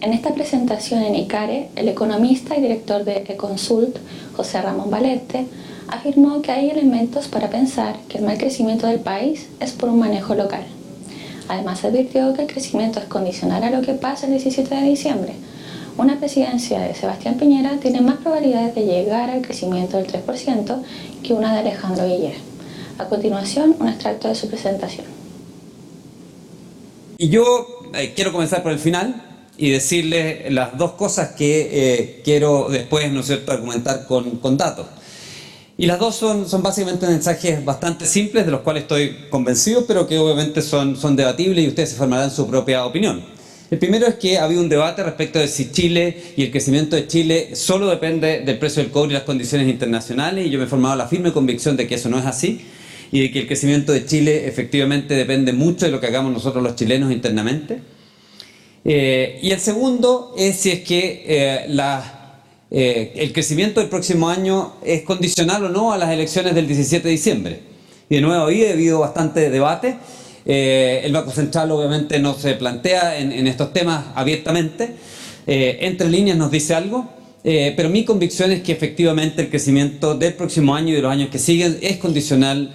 En esta presentación en ICARE, el economista y director de Econsult, José Ramón Valente, afirmó que hay elementos para pensar que el mal crecimiento del país es por un manejo local. Además advirtió que el crecimiento es condicional a lo que pasa el 17 de diciembre. Una presidencia de Sebastián Piñera tiene más probabilidades de llegar al crecimiento del 3% que una de Alejandro Guillet. A continuación, un extracto de su presentación. Y yo quiero comenzar por el final y decirles las dos cosas que quiero después, ¿no es cierto?, argumentar con datos. Y las dos son básicamente mensajes bastante simples, de los cuales estoy convencido, pero que obviamente son debatibles y ustedes se formarán su propia opinión. El primero es que ha habido un debate respecto de si Chile y el crecimiento de Chile solo depende del precio del cobre y las condiciones internacionales, y yo me he formado la firme convicción de que eso no es así, y de que el crecimiento de Chile efectivamente depende mucho de lo que hagamos nosotros los chilenos internamente. Y el segundo es si es que el crecimiento del próximo año es condicional o no a las elecciones del 17 de diciembre. Y de nuevo ahí ha habido bastante debate. El Banco Central obviamente no se plantea en estos temas abiertamente. Entre líneas nos dice algo, pero mi convicción es que efectivamente el crecimiento del próximo año y de los años que siguen es condicional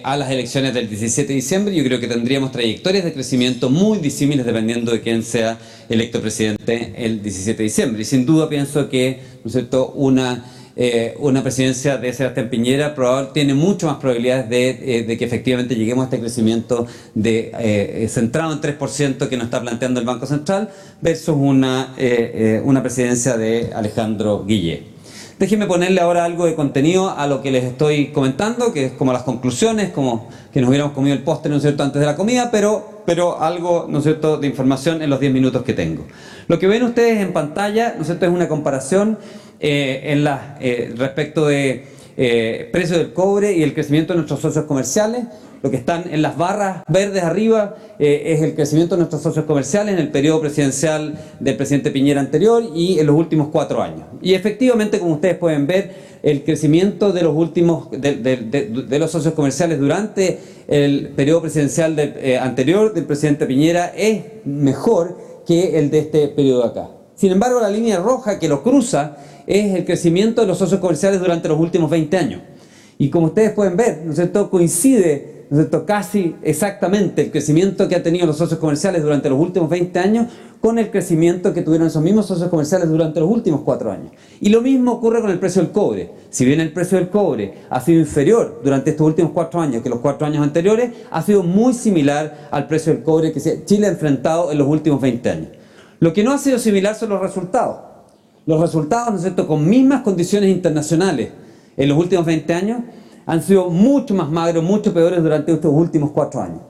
a las elecciones del 17 de diciembre. Yo creo que tendríamos trayectorias de crecimiento muy disímiles dependiendo de quién sea electo presidente el 17 de diciembre. Y sin duda pienso que, ¿no es cierto?, una presidencia de Sebastián Piñera tiene mucho más probabilidades de que efectivamente lleguemos a este crecimiento centrado en 3% que nos está planteando el Banco Central versus una presidencia de Alejandro Guillet. Déjenme ponerle ahora algo de contenido a lo que les estoy comentando, que es como las conclusiones, como que nos hubiéramos comido el postre, ¿no es cierto?, antes de la comida, pero algo, ¿no es cierto?, de información en los 10 minutos que tengo. Lo que ven ustedes en pantalla, ¿no es cierto?, es una comparación respecto de precio del cobre y el crecimiento de nuestros socios comerciales. Lo que están en las barras verdes arriba es el crecimiento de nuestros socios comerciales en el periodo presidencial del presidente Piñera anterior y en los últimos 4 años. Y efectivamente, como ustedes pueden ver, el crecimiento de los últimos de los socios comerciales durante el periodo presidencial anterior del presidente Piñera es mejor que el de este periodo de acá. Sin embargo, la línea roja que lo cruza es el crecimiento de los socios comerciales durante los últimos 20 años. Y como ustedes pueden ver, ¿no es cierto?, coincide, ¿no es cierto?, casi exactamente el crecimiento que han tenido los socios comerciales durante los últimos 20 años con el crecimiento que tuvieron esos mismos socios comerciales durante los últimos 4 años. Y lo mismo ocurre con el precio del cobre. Si bien el precio del cobre ha sido inferior durante estos últimos 4 años que los 4 años anteriores, ha sido muy similar al precio del cobre que Chile ha enfrentado en los últimos 20 años. Lo que no ha sido similar son los resultados. Los resultados, ¿no es cierto?, con mismas condiciones internacionales en los últimos 20 años han sido mucho más magros, mucho peores durante estos últimos 4 años.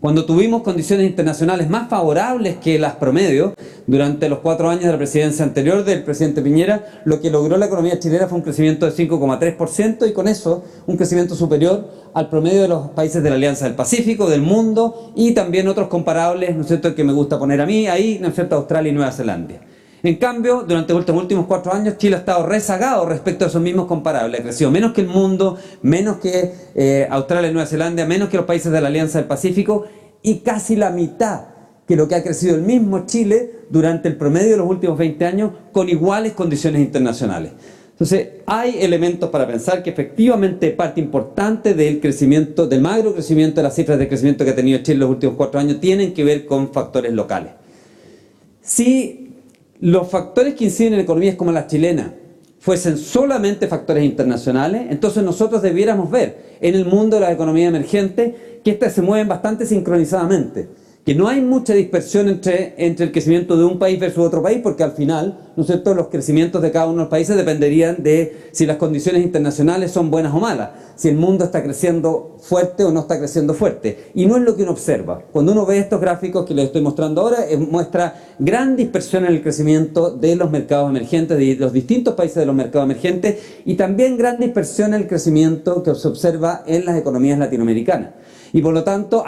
Cuando tuvimos condiciones internacionales más favorables que las promedio durante los 4 años de la presidencia anterior del presidente Piñera, lo que logró la economía chilena fue un crecimiento de 5,3% y con eso un crecimiento superior al promedio de los países de la Alianza del Pacífico, del mundo y también otros comparables, ¿no es cierto?, que me gusta poner a mí ahí, ¿no es cierto?, Australia y Nueva Zelanda. En cambio, durante los últimos 4 años, Chile ha estado rezagado respecto a esos mismos comparables. Ha crecido menos que el mundo, menos que Australia y Nueva Zelanda, menos que los países de la Alianza del Pacífico y casi la mitad que lo que ha crecido el mismo Chile durante el promedio de los últimos 20 años con iguales condiciones internacionales. Entonces, hay elementos para pensar que efectivamente parte importante del crecimiento, del magro crecimiento de las cifras de crecimiento que ha tenido Chile en los últimos 4 años tienen que ver con factores locales. Si los factores que inciden en economías como la chilena fuesen solamente factores internacionales, entonces nosotros debiéramos ver en el mundo de la economía emergente que éstas se mueven bastante sincronizadamente, que no hay mucha dispersión entre el crecimiento de un país versus otro país, porque al final, ¿no es cierto?, los crecimientos de cada uno de los países dependerían de si las condiciones internacionales son buenas o malas, si el mundo está creciendo fuerte o no está creciendo fuerte. Y no es lo que uno observa. Cuando uno ve estos gráficos que les estoy mostrando ahora, muestra gran dispersión en el crecimiento de los mercados emergentes, de los distintos países de los mercados emergentes, y también gran dispersión en el crecimiento que se observa en las economías latinoamericanas. Y por lo tanto,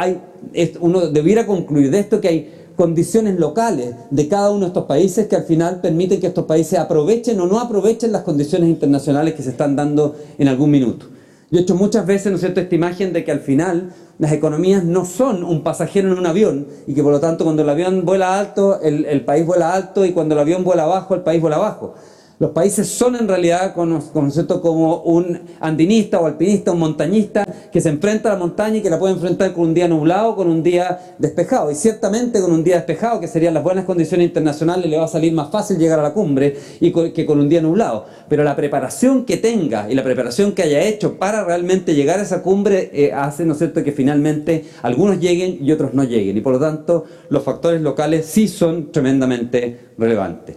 uno debiera concluir de esto que hay condiciones locales de cada uno de estos países que al final permiten que estos países aprovechen o no aprovechen las condiciones internacionales que se están dando en algún minuto. Yo he hecho muchas veces, ¿no es cierto?, esta imagen de que al final las economías no son un pasajero en un avión y que por lo tanto cuando el avión vuela alto, el país vuela alto, y cuando el avión vuela bajo, el país vuela bajo. Los países son en realidad conceptos como un andinista o alpinista, un montañista que se enfrenta a la montaña y que la puede enfrentar con un día nublado, con un día despejado. Y ciertamente con un día despejado, que serían las buenas condiciones internacionales, le va a salir más fácil llegar a la cumbre que con un día nublado. Pero la preparación que tenga y la preparación que haya hecho para realmente llegar a esa cumbre hace, ¿no es cierto?, que finalmente algunos lleguen y otros no lleguen. Y por lo tanto, los factores locales sí son tremendamente relevantes.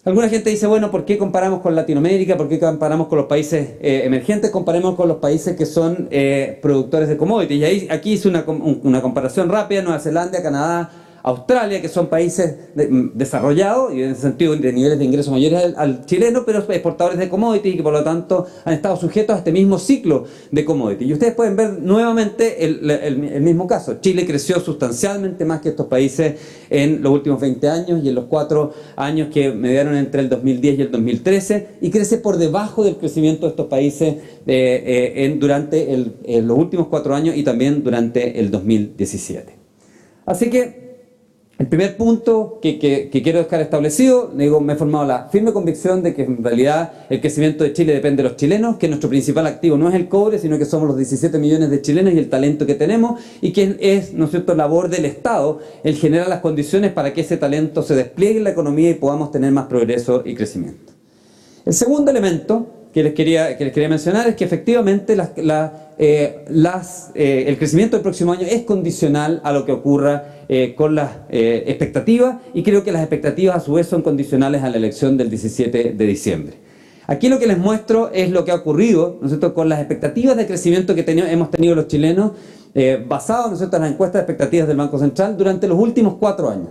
Alguna gente dice, bueno, ¿por qué comparamos con Latinoamérica? ¿Por qué comparamos con los países emergentes? Comparemos con los países que son productores de commodities. Y ahí, aquí hice una comparación rápida: Nueva Zelanda, Canadá, Australia, que son países desarrollados y en ese sentido de niveles de ingresos mayores al chileno, pero exportadores de commodities y que por lo tanto han estado sujetos a este mismo ciclo de commodities. Y ustedes pueden ver nuevamente el mismo caso. Chile creció sustancialmente más que estos países en los últimos 20 años y en los 4 años que mediaron entre el 2010 y el 2013, y crece por debajo del crecimiento de estos países durante los últimos 4 años y también durante el 2017. Así que el primer punto que quiero dejar establecido, digo, me he formado la firme convicción de que en realidad el crecimiento de Chile depende de los chilenos, que nuestro principal activo no es el cobre, sino que somos los 17 millones de chilenos y el talento que tenemos, y que es, ¿no es cierto?, labor del Estado el generar las condiciones para que ese talento se despliegue en la economía y podamos tener más progreso y crecimiento. El segundo elemento que les quería mencionar es que efectivamente el crecimiento del próximo año es condicional a lo que ocurra con las expectativas, y creo que las expectativas a su vez son condicionales a la elección del 17 de diciembre. Aquí lo que les muestro es lo que ha ocurrido, ¿no es cierto?, con las expectativas de crecimiento que hemos tenido los chilenos, basados, ¿no es cierto?, en las encuestas de expectativas del Banco Central durante los últimos 4 años.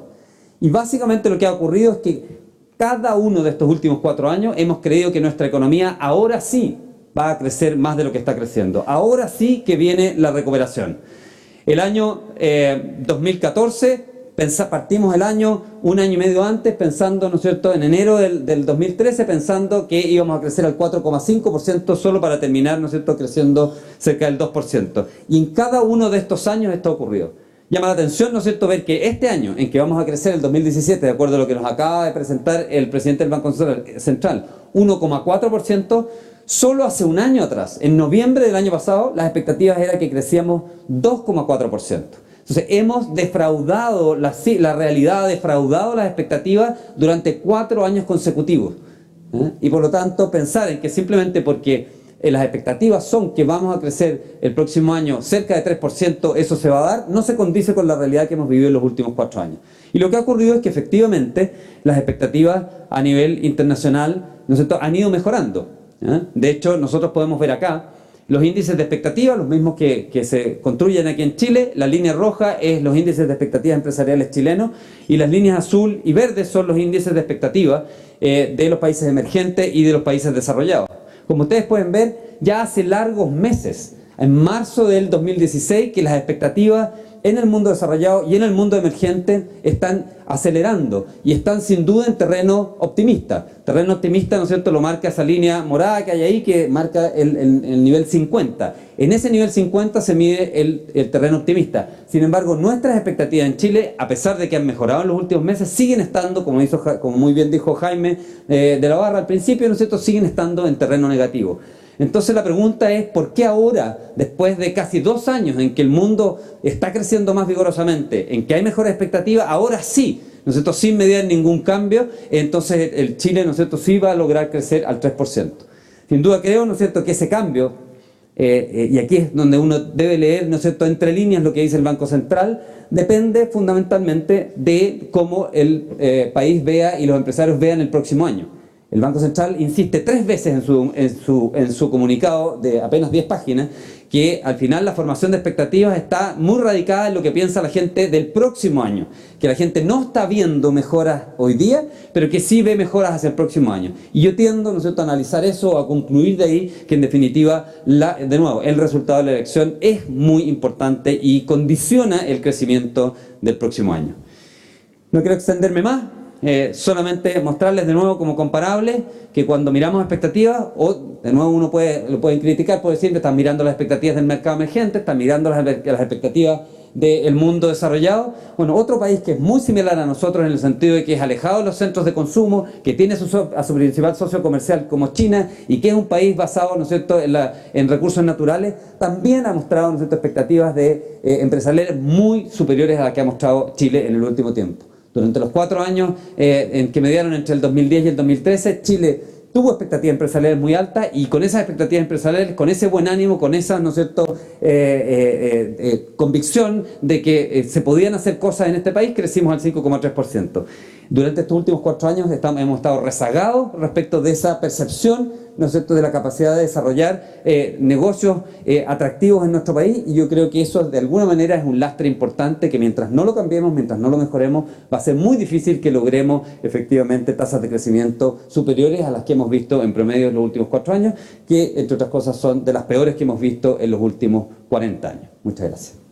Y básicamente lo que ha ocurrido es que cada uno de estos últimos 4 años hemos creído que nuestra economía ahora sí va a crecer más de lo que está creciendo. Ahora sí que viene la recuperación. El año 2014, partimos el año un año y medio antes pensando, ¿no es cierto?, en enero del 2013, pensando que íbamos a crecer al 4,5% solo para terminar, ¿no es cierto?, creciendo cerca del 2%. Y en cada uno de estos años esto ha ocurrido. Llama la atención, ¿no es cierto?, ver que este año en que vamos a crecer, el 2017, de acuerdo a lo que nos acaba de presentar el presidente del Banco Central, 1,4%, solo hace un año atrás, en noviembre del año pasado, las expectativas eran que crecíamos 2,4%. Entonces hemos defraudado, la realidad ha defraudado las expectativas durante 4 años consecutivos. Y por lo tanto pensar en que simplemente porque las expectativas son que vamos a crecer el próximo año cerca de 3%, eso se va a dar, no se condice con la realidad que hemos vivido en los últimos 4 años. Y lo que ha ocurrido es que efectivamente las expectativas a nivel internacional, ¿no es cierto?, han ido mejorando. De hecho, nosotros podemos ver acá los índices de expectativas, los mismos que se construyen aquí en Chile. La línea roja es los índices de expectativas empresariales chilenos y las líneas azul y verde son los índices de expectativas de los países emergentes y de los países desarrollados. Como ustedes pueden ver, ya hace largos meses, en marzo del 2016, que las expectativas en el mundo desarrollado y en el mundo emergente están acelerando y están sin duda en terreno optimista. Terreno optimista, ¿no es cierto?, lo marca esa línea morada que hay ahí, que marca el nivel 50. En ese nivel 50 se mide el terreno optimista. Sin embargo, nuestras expectativas en Chile, a pesar de que han mejorado en los últimos meses, siguen estando, como muy bien dijo Jaime de la Barra al principio, ¿no es cierto?, siguen estando en terreno negativo. Entonces la pregunta es, ¿por qué ahora, después de casi 2 años en que el mundo está creciendo más vigorosamente, en que hay mejores expectativas, ahora sí, ¿no es cierto?, sin mediar ningún cambio, entonces el Chile, ¿no es cierto?, sí va a lograr crecer al 3%? Sin duda creo, ¿no es cierto?, que ese cambio, y aquí es donde uno debe leer, ¿no es cierto?, entre líneas lo que dice el Banco Central, depende fundamentalmente de cómo el país vea y los empresarios vean el próximo año. El Banco Central insiste 3 veces en su comunicado de apenas 10 páginas que al final la formación de expectativas está muy radicada en lo que piensa la gente del próximo año, que la gente no está viendo mejoras hoy día, pero que sí ve mejoras hacia el próximo año. Y yo tiendo, ¿no es cierto?, a analizar eso, a concluir de ahí que en definitiva, de nuevo, el resultado de la elección es muy importante y condiciona el crecimiento del próximo año. No quiero extenderme más. solamente mostrarles de nuevo como comparable que cuando miramos expectativas, o de nuevo lo pueden criticar, puede decir que están mirando las expectativas del mercado emergente, están mirando las expectativas del mundo desarrollado. Bueno, otro país que es muy similar a nosotros en el sentido de que es alejado de los centros de consumo, que tiene a su principal socio comercial como China y que es un país basado, ¿no es cierto?, en recursos naturales, también ha mostrado, ¿no es cierto?, expectativas empresariales muy superiores a las que ha mostrado Chile en el último tiempo. Durante los 4 años en que mediaron entre el 2010 y el 2013, Chile tuvo expectativas empresariales muy altas y con esas expectativas empresariales, con ese buen ánimo, con esa, ¿no es cierto?, convicción de que se podían hacer cosas en este país, crecimos al 5,3%. Durante estos últimos 4 años hemos estado rezagados respecto de esa percepción, ¿no es cierto?, de la capacidad de desarrollar negocios atractivos en nuestro país, y yo creo que eso de alguna manera es un lastre importante que mientras no lo cambiemos, mientras no lo mejoremos, va a ser muy difícil que logremos efectivamente tasas de crecimiento superiores a las que hemos visto en promedio en los últimos 4 años, que entre otras cosas son de las peores que hemos visto en los últimos 40 años. Muchas gracias.